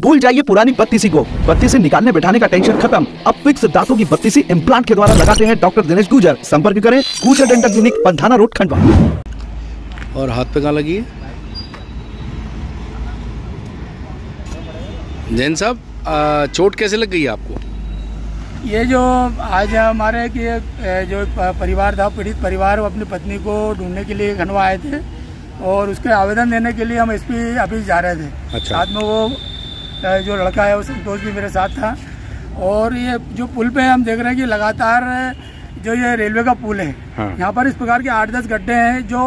भूल जाइए पुरानी बत्तीसी को। बत्तीसी निकालने बैठाने का टेंशन खत्म। अब फिक्स दांतों की बत्तीसी इम्प्लांट के द्वारा लगाते हैं डॉक्टर दिनेश गुजर। संपर्क करें गुजर dental clinic, Pandhana road, Khandwa. और हाथ पे कहाँ लगी है? जैन साहब, चोट कैसे लग गई है आपको? ये जो आज हमारे जो परिवार था, पीड़ित परिवार, वो अपनी पत्नी को ढूंढने के लिए खंडवा आए थे और उसके आवेदन देने के लिए हम एसपी ऑफिस जा रहे थे। अच्छा। साथ में वो जो लड़का है वो संतोष भी मेरे साथ था। और ये जो पुल पे हम देख रहे हैं कि लगातार जो ये रेलवे का पुल है, हाँ। यहाँ पर इस प्रकार के 8-10 गड्ढे हैं जो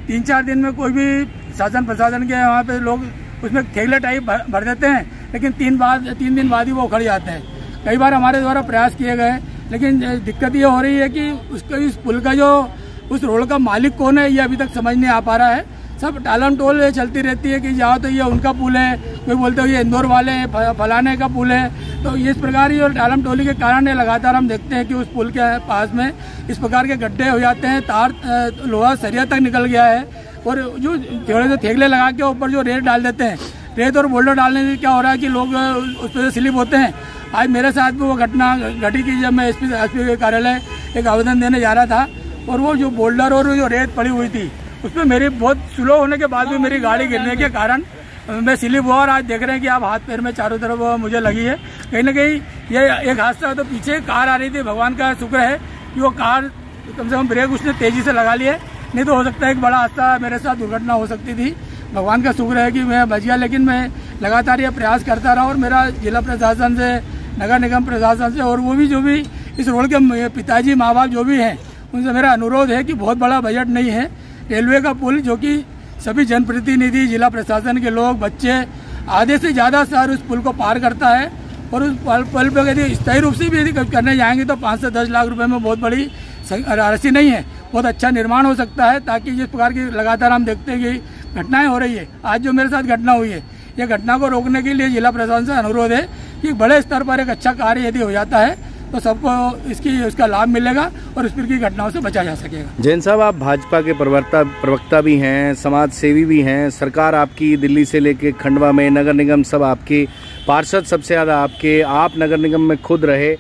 3-4 दिन में कोई भी शासन प्रशासन के यहाँ पे लोग उसमें थैले टाइप भर देते हैं, लेकिन 3 दिन बाद ही वो उखड़ जाते हैं। कई बार हमारे द्वारा प्रयास किए गए, लेकिन दिक्कत ये हो रही है कि उसका इस पुल का जो उस रोड का मालिक कौन है ये अभी तक समझ नहीं आ पा रहा है। सब टालम टोल चलती रहती है कि जाओ तो ये उनका पुल है, कोई बोलते हो ये इंदौर वाले फलाने का पुल है। तो इस प्रकार ये टालम टोली के कारण लगातार हम देखते हैं कि उस पुल के पास में इस प्रकार के गड्ढे हो जाते हैं। तार लोहा सरिया तक निकल गया है और जो थोड़े से थैले लगा के ऊपर जो रेत डाल देते हैं, रेत और बोल्डर डालने से क्या हो रहा है कि लोग उस पर स्लिप होते हैं। आज मेरे साथ भी वो घटना घटी थी जब मैं एसपी के कार्यालय एक आवेदन देने जा रहा था और वो जो बोल्डर और जो रेत पड़ी हुई थी उसमें मेरी बहुत स्लो होने के बाद भी मेरी गाड़ी गिरने के कारण मैं स्लिप हुआ। और आज देख रहे हैं कि आप हाथ पैर में चारों तरफ मुझे लगी है। कहीं ना कहीं ये एक हादसा तो पीछे कार आ रही थी, भगवान का शुक्र है कि वो कार कम से कम ब्रेक उसने तेजी से लगा लिए, नहीं तो हो सकता है एक बड़ा हादसा मेरे साथ दुर्घटना हो सकती थी। भगवान का शुक्र है कि मैं बच गया, लेकिन मैं लगातार ये प्रयास करता रहा और मेरा जिला प्रशासन से, नगर निगम प्रशासन से और वो भी जो भी इस रोड के पिताजी माँ बाप जो भी हैं उनसे मेरा अनुरोध है कि बहुत बड़ा बजट नहीं है। रेलवे का पुल जो कि सभी जनप्रतिनिधि, जिला प्रशासन के लोग, बच्चे, आधे से ज़्यादा शहर उस पुल को पार करता है और उस पुल पर यदि स्थायी रूप से भी यदि करने जाएंगे तो 5 से 10 लाख रुपए में बहुत बड़ी राशि नहीं है। बहुत अच्छा निर्माण हो सकता है, ताकि जिस प्रकार की लगातार हम देखते हैं कि घटनाएं हो रही है। आज जो मेरे साथ घटना हुई है, ये घटना को रोकने के लिए जिला प्रशासन से अनुरोध है कि बड़े स्तर पर एक अच्छा कार्य यदि हो जाता है तो सबको उसका लाभ मिलेगा और इस तरह की घटनाओं से बचा जा सकेगा। जैन साहब, आप भाजपा के प्रवक्ता भी हैं, समाज सेवी भी हैं। सरकार आपकी दिल्ली से लेके खंडवा में, नगर निगम सब आपके, पार्षद सबसे ज़्यादा आपके, आप नगर निगम में खुद रहे।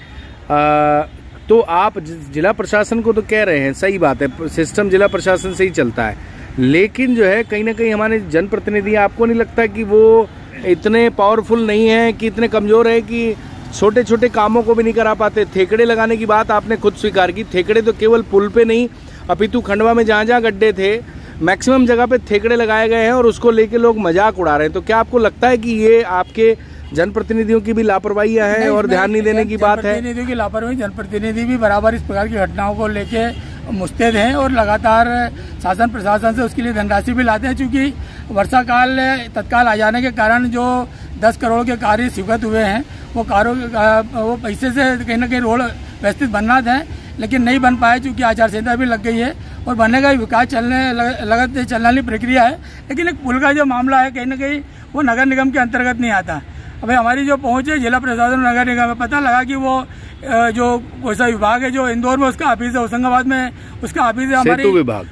तो आप जिला प्रशासन को तो कह रहे हैं, सही बात है, सिस्टम जिला प्रशासन से ही चलता है, लेकिन जो है कहीं ना कहीं हमारे जनप्रतिनिधि, आपको नहीं लगता कि वो इतने पावरफुल नहीं है, कि इतने कमज़ोर है कि छोटे छोटे कामों को भी नहीं करा पाते? ठेकड़े लगाने की बात आपने खुद स्वीकार की। ठेकड़े तो केवल पुल पे नहीं, अपितु खंडवा में जहाँ जहाँ गड्ढे थे मैक्सिमम जगह पे ठेकड़े लगाए गए हैं और उसको लेके लोग मजाक उड़ा रहे हैं। तो क्या आपको लगता है कि ये आपके जनप्रतिनिधियों की भी लापरवाहियां हैं और ध्यान नहीं देने की बात है? जनप्रतिनिधियों की लापरवाही, जनप्रतिनिधि भी बराबर इस प्रकार की घटनाओं को लेके मुस्तैद हैं और लगातार शासन प्रशासन से उसके लिए धनराशि भी लाते हैं। चूँकि वर्षा काल तत्काल आ जाने के कारण जो 10 करोड़ के कार्य स्वीकृत हुए हैं वो पैसे से कहीं ना कहीं रोड व्यवस्थित बनना था, लेकिन नहीं बन पाए चूँकि आचार संहिता भी लग गई है और बनने का विकास चलने वाली प्रक्रिया है। लेकिन एक पुल का जो मामला है कहीं ना कहीं वो नगर निगम के अंतर्गत नहीं आता। अभी हमारी जो पहुँच है जिला प्रशासन नगर निगम में, पता लगा कि वो जो कोई सा विभाग है जो इंदौर में उसका ऑफिस है, होशंगाबाद में उसका ऑफिस है, हमारी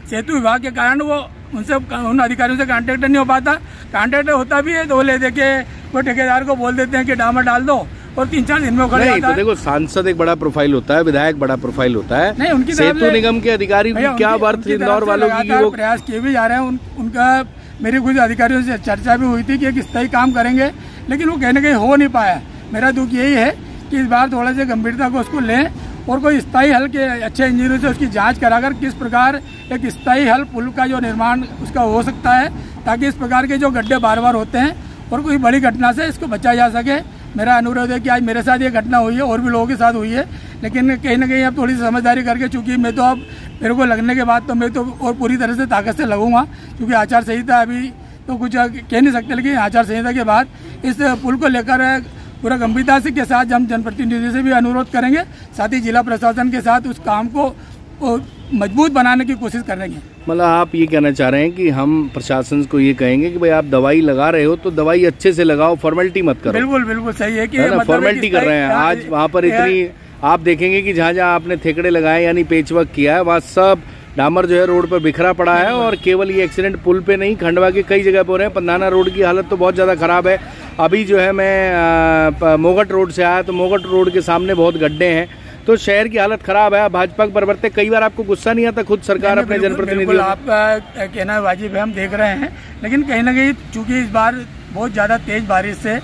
सेतु विभाग के कारण वो उनसे उन अधिकारियों से कांटेक्ट नहीं हो पाता। कांटेक्ट होता भी है तो वो ले दे के वो ठेकेदार को बोल देते हैं कि डामर डाल दो और 3-4 दिन में खड़े जाता है। तो देखो, सांसद एक बड़ा प्रोफाइल होता है, विधायक बड़ा प्रोफाइल होता है, नहीं उनकी सेतु निगम के अधिकारी की क्या वर्थ इंदौर वालों की, वो प्रयास किए भी जा रहे हैं। उनका मेरी कुछ अधिकारियों से चर्चा भी हुई थी कि एक स्थायी काम करेंगे, लेकिन वो कहीं ना कहीं हो नहीं पाया। मेरा दुख यही है कि इस बार थोड़ा सा गंभीरता को उसको लें और कोई स्थायी हल के अच्छे इंजीनियरों से उसकी जांच कराकर किस प्रकार एक स्थायी हल पुल का जो निर्माण उसका हो सकता है, ताकि इस प्रकार के जो गड्ढे बार बार होते हैं और कोई बड़ी घटना से इसको बचाया जा सके। मेरा अनुरोध है कि आज मेरे साथ ये घटना हुई है और भी लोगों के साथ हुई है, लेकिन कहीं ना कहीं अब थोड़ी सी समझदारी करके, चूँकि मैं तो अब मेरे को लगने के बाद तो मैं तो और पूरी तरह से ताकत से लगूंगा, क्योंकि आचार संहिता अभी तो कुछ कह नहीं सकते, लेकिन आचार संहिता के बाद इस पुल को लेकर पूरा गंभीरता से के साथ हम जनप्रतिनिधि से भी अनुरोध करेंगे, साथ ही जिला प्रशासन के साथ उस काम को मजबूत बनाने की कोशिश करेंगे। मतलब आप ये कहना चाह रहे हैं कि हम प्रशासन को ये कहेंगे कि भाई आप दवाई लगा रहे हो तो दवाई अच्छे से लगाओ, फॉर्मेलिटी मत करो। बिल्कुल बिल्कुल सही है कि फॉर्मेलिटी कर रहे हैं। आज वहाँ पर इतनी आप देखेंगे कि जहाँ जहाँ आपने ठेकड़े लगाए यानी पेचवर्क किया है, वहाँ सब डामर जो है रोड पर बिखरा पड़ा है। और केवल ये एक्सीडेंट पुल पे नहीं, खंडवा के कई जगह पर हो रहे हैं। पंधाना रोड की हालत तो बहुत ज़्यादा खराब है। अभी जो है मैं मोगट रोड से आया तो मोगट रोड के सामने बहुत गड्ढे हैं, तो शहर की हालत खराब है। भाजपा के प्रवर्तक, कई बार आपको गुस्सा नहीं आता खुद सरकार अपने जनप्रतिनिधियों? आपका कहना वाजिब है, हम देख रहे हैं, लेकिन कहीं ना कहीं चूंकि इस बार बहुत ज़्यादा तेज बारिश से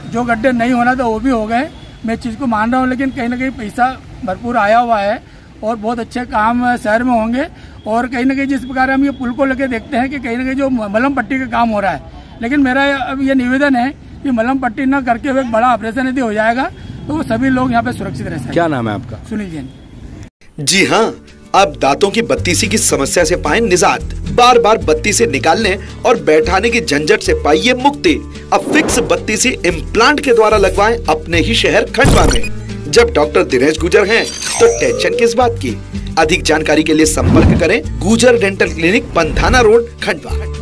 जो गड्ढे नहीं होना था वो भी हो गए। मैं इस चीज़ को मान रहा हूँ, लेकिन कहीं ना कहीं पैसा भरपूर आया हुआ है और बहुत अच्छे काम शहर में होंगे। और कहीं ना कहीं जिस प्रकार हम ये पुल को लेकर देखते हैं कि कहीं ना कहीं जो मलम पट्टी का काम हो रहा है, लेकिन मेरा अब ये निवेदन है कि मलम पट्टी न करके हुए एक बड़ा ऑपरेशन यदि हो जाएगा तो वो सभी लोग यहाँ पे सुरक्षित रह सकें। क्या नाम है आपका? सुनील जैन। जी हाँ, अब दांतों की बत्तीसी की समस्या से पाएं निजात। बार बार बत्ती से निकालने और बैठाने की झंझट से पाइए मुक्ति। अब फिक्स बत्तीसी इम्प्लांट के द्वारा लगवाएं अपने ही शहर खंडवा में। जब डॉक्टर दिनेश गुजर हैं तो टेंशन किस बात की। अधिक जानकारी के लिए संपर्क करें गुजर dental clinic, Pandhana road, Khandwa.